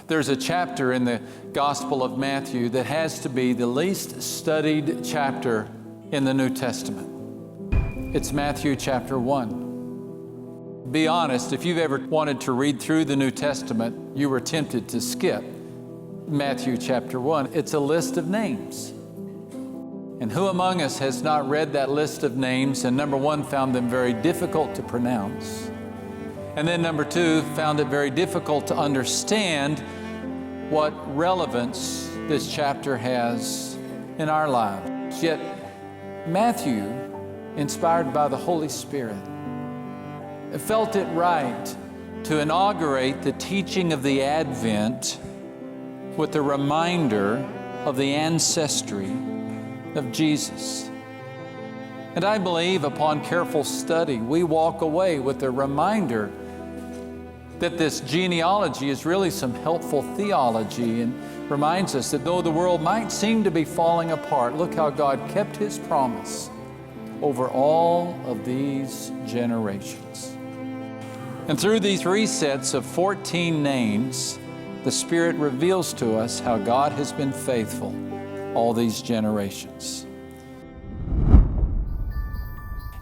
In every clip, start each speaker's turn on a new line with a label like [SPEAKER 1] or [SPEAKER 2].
[SPEAKER 1] There's a chapter in the Gospel of Matthew that has to be the least studied chapter in the New Testament. It's Matthew chapter 1. Be honest, if you've ever wanted to read through the New Testament, you were tempted to skip Matthew chapter 1. It's a list of names. And who among us has not read that list of names and number one, found them very difficult to pronounce? And then number two, found it very difficult to understand what relevance this chapter has in our lives. Yet Matthew, inspired by the Holy Spirit, felt it right to inaugurate the teaching of the Advent with a reminder of the ancestry of Jesus. And I believe upon careful study, we walk away with a reminder that this genealogy is really some helpful theology and reminds us that though the world might seem to be falling apart, look how God kept His promise over all of these generations. And through these three sets of 14 names, the Spirit reveals to us how God has been faithful all these generations.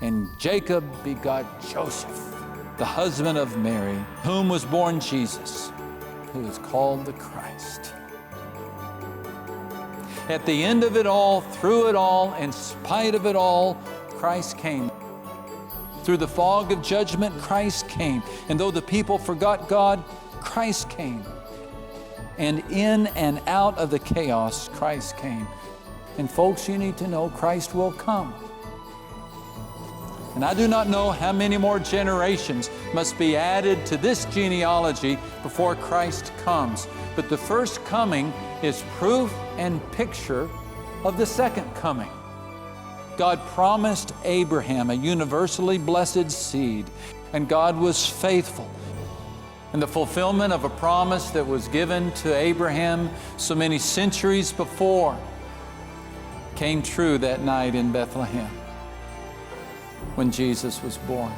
[SPEAKER 1] And Jacob begot Joseph, the husband of Mary, whom was born Jesus, who is called the Christ. At the end of it all, through it all, in spite of it all, Christ came. Through the fog of judgment, Christ came. And though the people forgot God, Christ came. And in and out of the chaos, Christ came. And folks, you need to know Christ will come. And I do not know how many more generations must be added to this genealogy before Christ comes. But the first coming is proof and picture of the second coming. God promised Abraham a universally blessed seed, and God was faithful. And the fulfillment of a promise that was given to Abraham so many centuries before came true that night in Bethlehem when Jesus was born.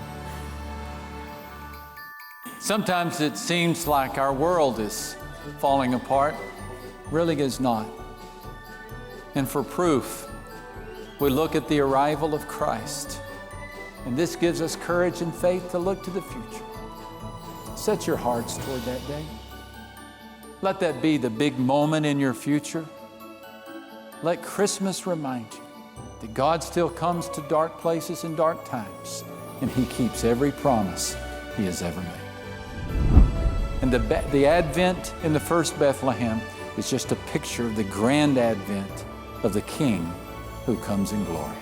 [SPEAKER 1] Sometimes it seems like our world is falling apart. Really is not. And for proof, we look at the arrival of Christ. And this gives us courage and faith to look to the future. Set your hearts toward that day. Let that be the big moment in your future. Let Christmas remind you that God still comes to dark places and dark times, and He keeps every promise He has ever made. And the Advent in the first Bethlehem is just a picture of the grand advent of the King who comes in glory.